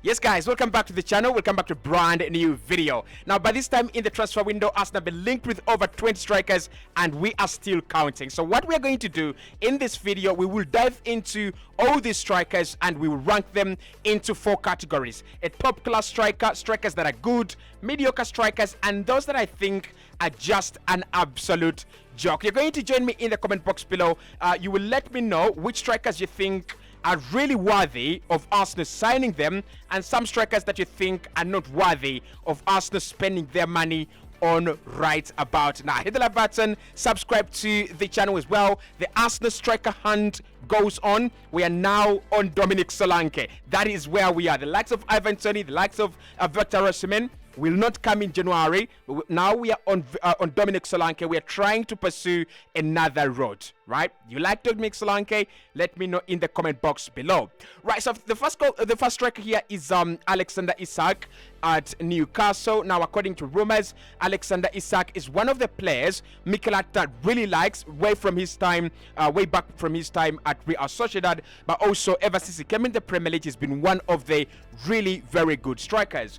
Yes guys, welcome back to the channel, welcome back to brand new video. Now by this time in the transfer window, Arsenal have been linked with over 20 strikers and we are still counting. So what we are going to do in this video, we will dive into all these strikers and we will rank them into 4 categories. A top class striker, strikers that are good, mediocre strikers, and those that I think are just an absolute joke. You're going to join me in the comment box below. You will let me know which strikers you think are really worthy of Arsenal signing them, and some strikers that you think are not worthy of Arsenal spending their money on right about now. Hit the like button, subscribe to the channel as well. The Arsenal striker hunt goes on. We are now on Dominic Solanke. That is where we are. The likes of Ivan Toney, the likes of Victor will not come in January. Now we are on Dominic Solanke. We are trying to pursue another road, right? You like Dominic Solanke? Let me know in the comment box below. Right, so the first striker here is Alexander Isak at Newcastle. Now, according to rumors, Alexander Isak is one of the players Mikel Arteta really likes way back from his time at Real Sociedad, but also ever since he came in the Premier League, he's been one of the really very good strikers.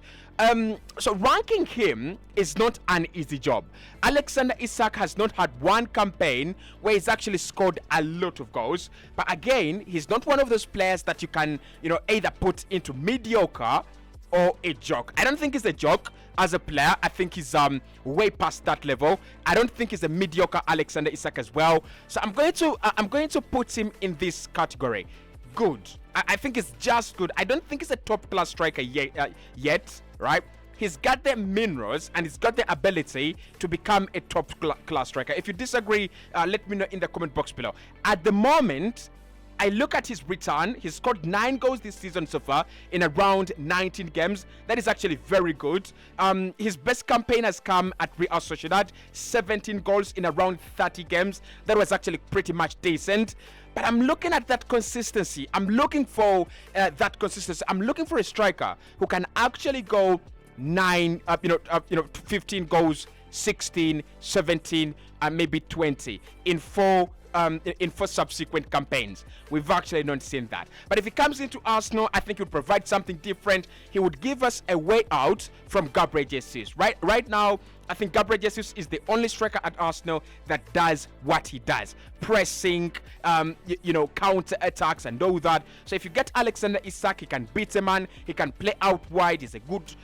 So ranking him is not an easy job. Alexander Isak has not had one campaign where he's actually scored a lot of goals, but again, he's not one of those players that you can, either put into mediocre or a joke. I don't think he's a joke as a player. I think he's way past that level. I don't think he's a mediocre Alexander Isak as well. So I'm going to put him in this category. Good. I think it's just good. I don't think he's a top class striker yet, right? He's got the minerals and he's got the ability to become a top class striker. If you disagree, let me know in the comment box below. At the moment, I look at his return. He's scored 9 goals this season so far in around 19 games. That is actually very good. His best campaign has come at Real Sociedad, 17 goals in around 30 games. That was actually pretty much decent. But I'm looking at that consistency. I'm looking for that consistency. I'm looking for a striker who can actually go 15 goals, 16, 17, and maybe 20 in 4 subsequent campaigns. We've actually not seen that. But if he comes into Arsenal, I think he would provide something different. He would give us a way out from Gabriel Jesus. Right now, I think Gabriel Jesus is the only striker at Arsenal that does what he does. Pressing, counter attacks and all that. So if you get Alexander Isak, he can beat a man. He can play out wide. He's a good,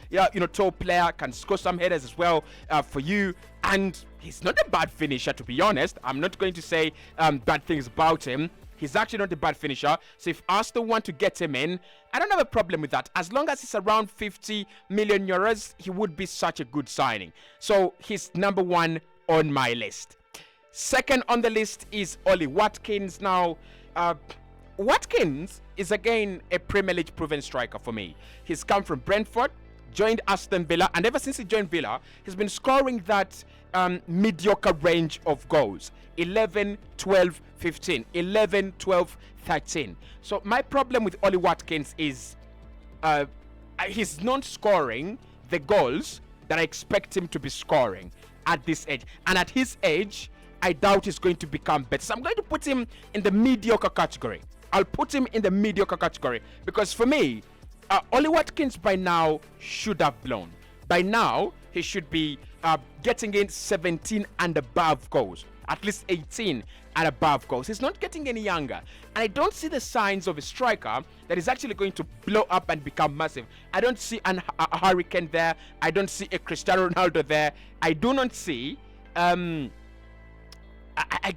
tall player. Can score some headers as well for you. And he's not a bad finisher, to be honest. I'm not going to say bad things about him. He's actually not a bad finisher. So if Arsenal want to get him in, I don't have a problem with that. As long as it's around 50 million euros, he would be such a good signing. So he's number 1 on my list. Second on the list is Ollie Watkins. Now, Watkins is again a Premier League proven striker for me. He's come from Brentford, joined Aston Villa, and ever since he joined Villa, he's been scoring that mediocre range of goals. 11, 12, 15. 11, 12, 13. So my problem with Ollie Watkins is he's not scoring the goals that I expect him to be scoring at this age. And at his age, I doubt he's going to become better. So I'm going to put him in the mediocre category. I'll put him in the mediocre category because for me, Ollie Watkins by now should have blown. By now, he should be getting in 17 and above goals. At least 18 and above goals. He's not getting any younger. And I don't see the signs of a striker that is actually going to blow up and become massive. I don't see a Hurricane there. I don't see a Cristiano Ronaldo there. I do not see... I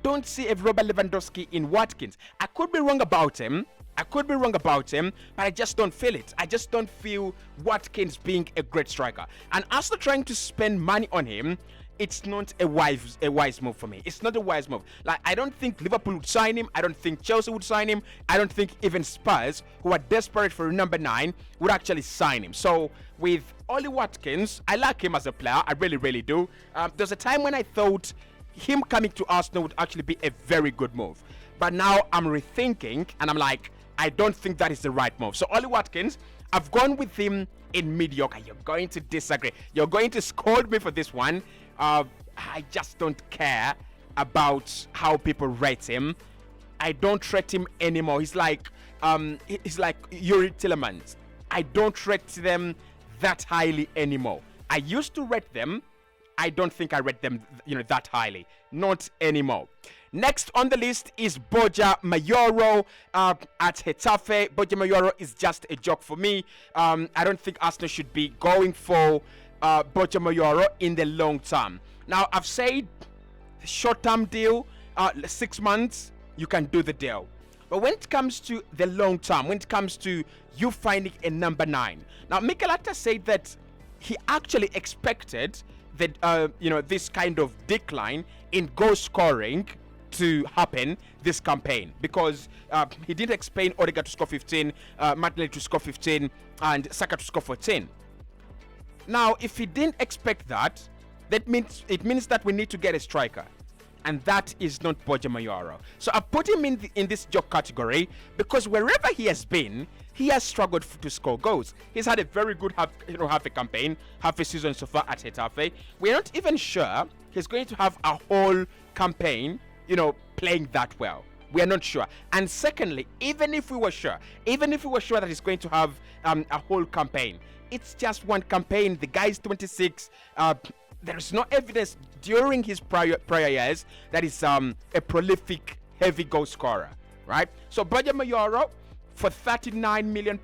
don't see a Robert Lewandowski in Watkins. I could be wrong about him. But I just don't feel it. I just don't feel Watkins being a great striker. And after trying to spend money on him, it's not a wise move for me. It's not a wise move. Like, I don't think Liverpool would sign him. I don't think Chelsea would sign him. I don't think even Spurs, who are desperate for number 9, would actually sign him. So with Ollie Watkins, I like him as a player. I really, really do. There's a time when I thought him coming to Arsenal would actually be a very good move. But now I'm rethinking and I'm like, I don't think that is the right move. So Ollie Watkins, I've gone with him in mediocre. You're going to disagree. You're going to scold me for this one. I just don't care about how people rate him. I don't rate him anymore. He's like Yuri Tillemans. I don't rate them that highly anymore. I used to rate them. I don't think I rate them, that highly. Not anymore. Next on the list is Borja Mayoral at Getafe. Borja Mayoral is just a joke for me. I don't think Arsenal should be going for Borja Mayoral in the long term. Now, I've said short-term deal, 6 months, you can do the deal. But when it comes to the long term, when it comes to you finding a number 9, now Mikel Arteta said that he actually expected that this kind of decline in goal scoring to happen this campaign, because he didn't expect Odegaard to score 15, Martinez to score 15, and Saka to score 14. Now, if he didn't expect that, it means that we need to get a striker, and that is not Borja Mayoral. So I put him in this joke category because wherever he has been, he has struggled to score goals. He's had a very good half a campaign, half a season so far at Getafe. We're not even sure he's going to have a whole campaign, playing that well. We are not sure. And secondly, even if we were sure that he's going to have a whole campaign, it's just one campaign. The guy is 26. There is no evidence during his prior years that he's a prolific, heavy goal scorer, right? So Borja Mayoral, for £39 million,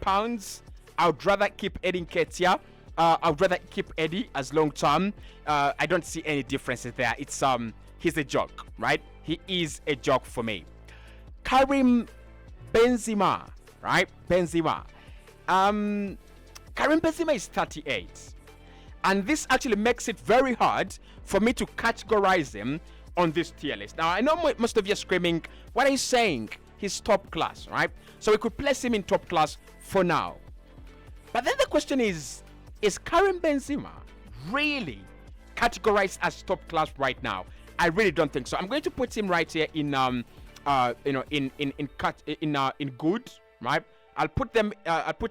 I would rather keep Eddie Nketiah. I would rather keep Eddie as long term. I don't see any differences there. It's he's a joke, right? He is a joke for me. Karim Benzema, right? Karim Benzema is 38. And this actually makes it very hard for me to categorize him on this tier list. Now, I know most of you are screaming, what are you saying? He's top class, right? So we could place him in top class for now. But then the question is Karim Benzema really categorized as top class right now? I really don't think so. I'm going to put him right here in good, right? I'll put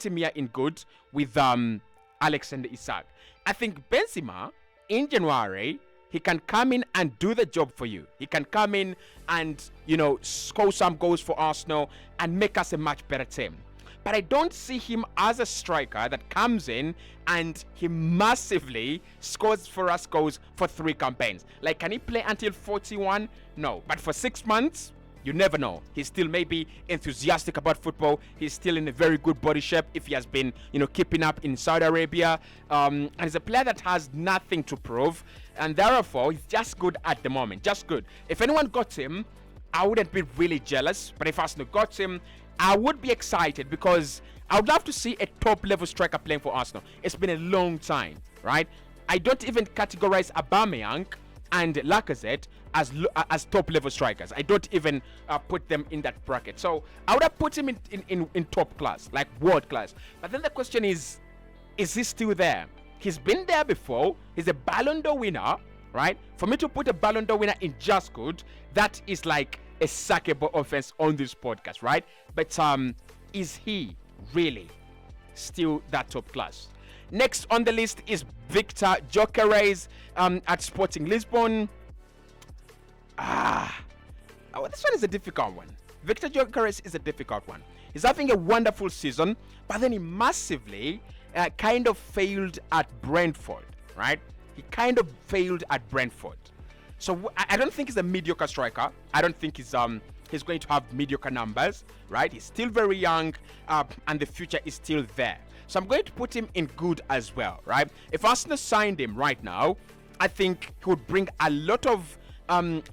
him here in good with Alexander Isak. I think Benzema in January, he can come in and do the job for you. He can come in and score some goals for Arsenal and make us a much better team. But I don't see him as a striker that comes in and he massively scores for us goals for 3 campaigns. Like, can he play until 41? No. But for 6 months, you never know. He's still maybe enthusiastic about football. He's still in a very good body shape if he has been, keeping up in Saudi Arabia. And he's a player that has nothing to prove. And therefore, he's just good at the moment. Just good. If anyone got him, I wouldn't be really jealous. But if Arsenal got him, I would be excited because I would love to see a top-level striker playing for Arsenal. It's been a long time, right? I don't even categorize Aubameyang and Lacazette as top-level strikers. I don't even put them in that bracket. So I would have put him in top class, like world class. But then the question is he still there? He's been there before. He's a Ballon d'Or winner, right? For me to put a Ballon d'Or winner in just good, that is like a sackable offense on this podcast, right? But is he really still that top class? Next on the list is Victor Gyokeres at Sporting Lisbon. This one is a difficult one. Victor Gyokeres is a difficult one. He's having a wonderful season, but then he massively kind of failed at Brentford, right? He kind of failed at Brentford. So I don't think he's a mediocre striker. I don't think he's going to have mediocre numbers, right? He's still very young, and the future is still there. So I'm going to put him in good as well, right? If Arsenal signed him right now, I think he would bring a lot of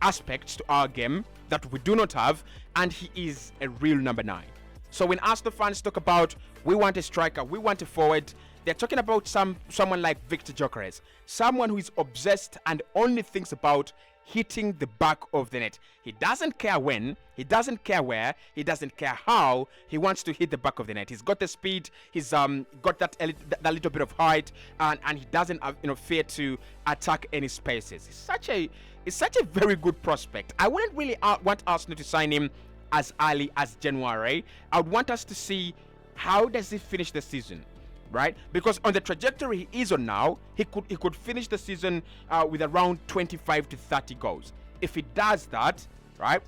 aspects to our game that we do not have, and he is a real number 9. So when Arsenal fans talk about we want a striker, we want a forward, they're talking about someone like Victor Gyokeres, someone who is obsessed and only thinks about hitting the back of the net. He doesn't care when, he doesn't care where, he doesn't care how, he wants to hit the back of the net. He's got the speed, he's got that little bit of height, and he doesn't fear to attack any spaces. He's such a very good prospect. I wouldn't really want Arsenal to sign him as early as January. I would want us to see how does he finish the season, right? Because on the trajectory he is on now, he could finish the season with around 25 to 30 goals. If he does that, right,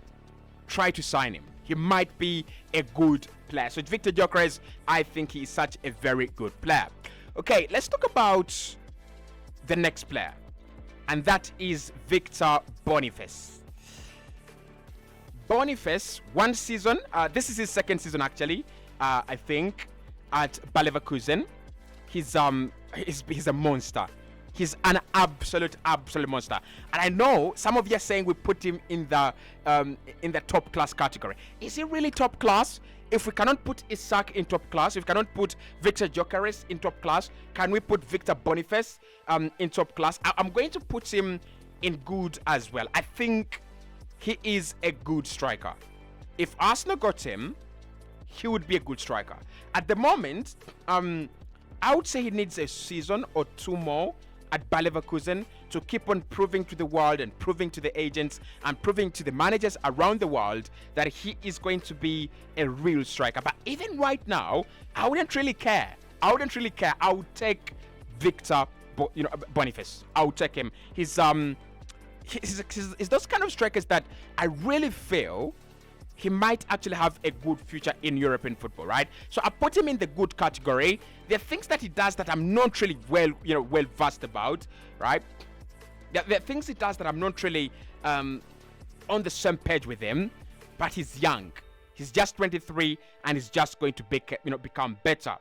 try to sign him. He might be a good player. So Victor Gyokeres, I think he is such a very good player. Okay, let's talk about the next player, and that is Victor Boniface. Boniface, one season, this is his second season actually, I think, at Bayer Leverkusen. He's a monster. He's an absolute monster. And I know some of you are saying we put him in the top class category. Is he really top class? If we cannot put Isak in top class, if we cannot put Victor Gyokeres in top class, can we put Victor Boniface in top class? I'm going to put him in good as well. I think he is a good striker. If Arsenal got him, he would be a good striker. At the moment, I would say he needs a season or two more at Bayer Leverkusen to keep on proving to the world and proving to the agents and proving to the managers around the world that he is going to be a real striker. But even right now, I wouldn't really care. I would take Victor Boniface. I would take him. He's those kind of strikers that I really feel he might actually have a good future in European football, right? So I put him in the good category. There are things that he does that I'm not really well versed about, right? There are things he does that I'm not really on the same page with him, but he's young. He's just 23 and he's just going to become better.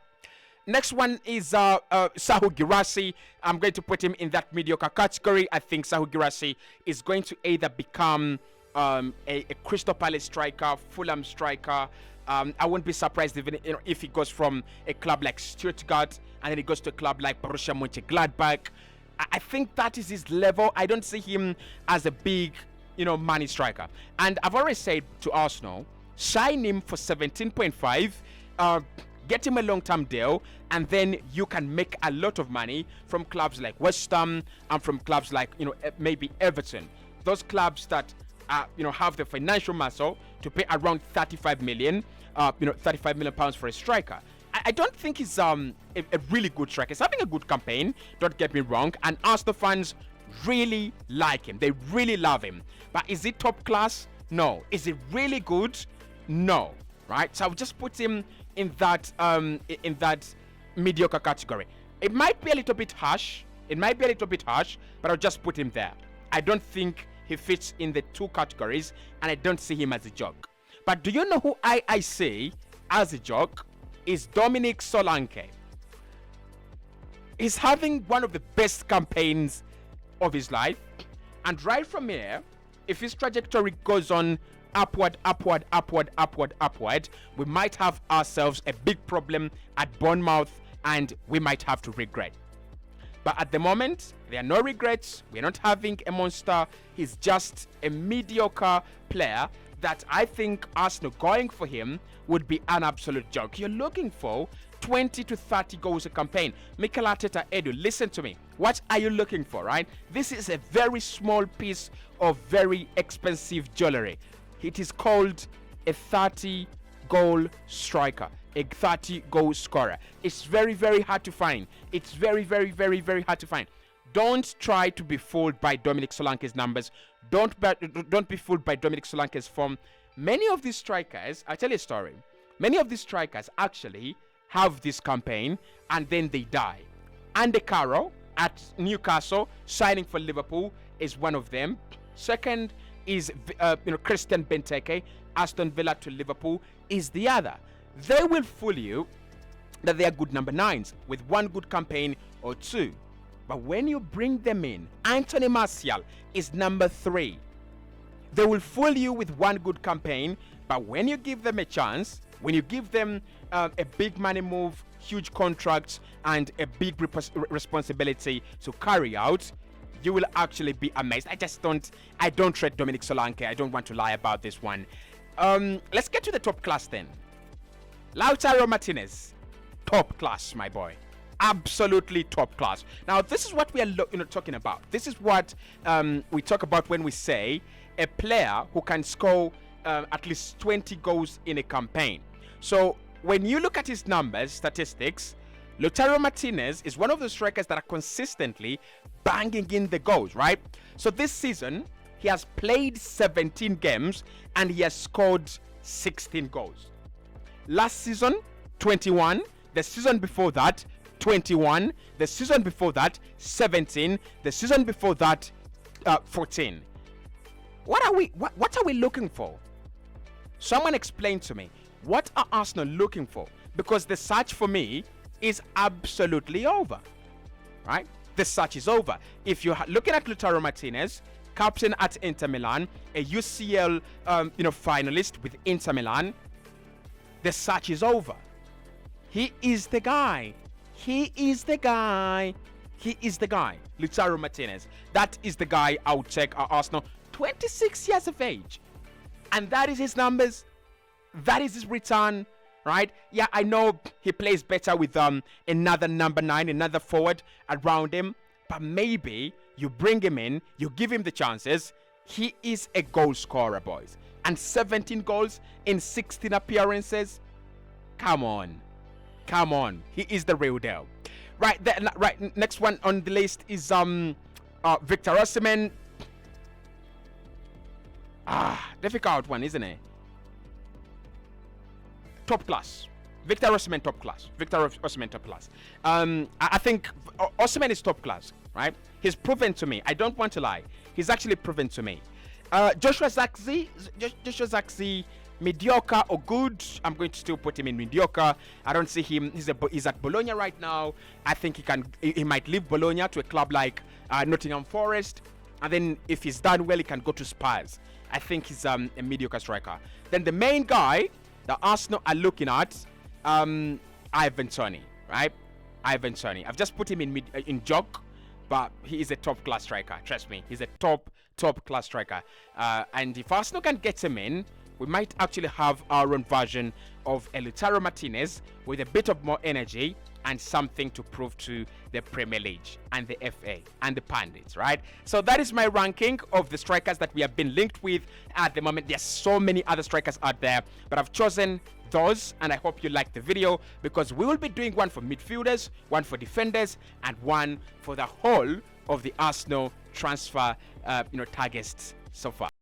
Next one is Sahu Guirassy. I'm going to put him in that mediocre category. I think Sahu Guirassy is going to either become a Crystal Palace striker, Fulham striker. I wouldn't be surprised if he goes from a club like Stuttgart and then he goes to a club like Borussia Mönchengladbach. I think that is his level. I don't see him as a big, money striker. And I've already said to Arsenal, sign him for 17.5. Get him a long-term deal, and then you can make a lot of money from clubs like West Ham and from clubs like maybe Everton. Those clubs that have the financial muscle to pay around 35 million pounds for a striker. I don't think he's a really good striker. He's having a good campaign, don't get me wrong, and Arsenal fans really like him. They really love him. But is he top class? No. Is he really good? No. Right? So I'll just put him in that mediocre category. It might be a little bit harsh, but I'll just put him there. I don't think he fits in the two categories, and I don't see him as a joke. But do you know who I see as a joke? Is Dominic Solanke. He's having one of the best campaigns of his life, and right from here, if his trajectory goes on upward, we might have ourselves a big problem at Bournemouth, and we might have to regret. But at the moment, there are no regrets. We're not having a monster. He's just a mediocre player that I think Arsenal going for him would be an absolute joke. You're looking for 20 to 30 goals a campaign. Mikel Arteta, Edu, listen to me. What are you looking for, right? This is a very small piece of very expensive jewelry. It is called a 30-goal striker, a 30-goal scorer. It's very, very hard to find. It's very, very, very, very hard to find. Don't try to be fooled by Dominic Solanke's numbers. Don't be fooled by Dominic Solanke's form. Many of these strikers, I'll tell you a story. Many of these strikers actually have this campaign and then they die. Andy Carroll at Newcastle signing for Liverpool is one of them. Second is Christian Benteke, Aston Villa to Liverpool is the other. They will fool you that they are good number 9s with one good campaign or two. But when you bring them in, Anthony Martial is number 3. They will fool you with one good campaign, but when you give them a chance, when you give them a big money move, huge contracts, and a big responsibility to carry out, you will actually be amazed. I don't rate Dominic Solanke. I don't want to lie about this one. Let's get to the top class then. Lautaro Martinez, top class, my boy. Absolutely top class. Now, this is what we are talking about. This is what we talk about when we say a player who can score at least 20 goals in a campaign. So when you look at his numbers, statistics, Lautaro Martinez is one of the strikers that are consistently banging in the goals, right? So this season, he has played 17 games and he has scored 16 goals. Last season, 21. The season before that, 21. The season before that, 17. The season before that, 14. What are we looking for? Someone explain to me. What are Arsenal looking for? Because the search for me is absolutely over. Right? The search is over. If you're looking at Lautaro Martinez, captain at Inter Milan, a UCL finalist with Inter Milan, the search is over. He is the guy. He is the guy. He is the guy. Lautaro Martinez. That is the guy I would take at Arsenal. 26 years of age. And that is his numbers. That is his return. Right? Yeah, I know he plays better with another number 9, another forward around him. But maybe you bring him in, you give him the chances. He is a goal scorer, boys. And 17 goals in 16 appearances. Come on. Come on. He is the real deal. Right, next one on the list is Victor Osimhen. Difficult one, isn't it? Top class. Victor Osimhen, top class. Victor Osimhen, top class. I think Osimhen is top class, right? He's proven to me. I don't want to lie. He's actually proven to me. Joshua Zirkzee, mediocre or good. I'm going to still put him in mediocre. I don't see him. He's at Bologna right now. I think he might leave Bologna to a club like Nottingham Forest, and then if he's done well, he can go to Spurs. I think he's a mediocre striker. Then the main guy that Arsenal are looking at, Ivan Toney, right? Ivan Toney. I've just put him in joke, but he is a top class striker. Trust me, he's a top class striker. And if Arsenal can get him in, we might actually have our own version of Lautaro Martinez with a bit of more energy and something to prove to the Premier League and the FA and the pundits, right? So that is my ranking of the strikers that we have been linked with at the moment. There's so many other strikers out there, but I've chosen those, and I hope you like the video, because we will be doing one for midfielders, one for defenders, and one for the whole of the Arsenal transfer targets so far.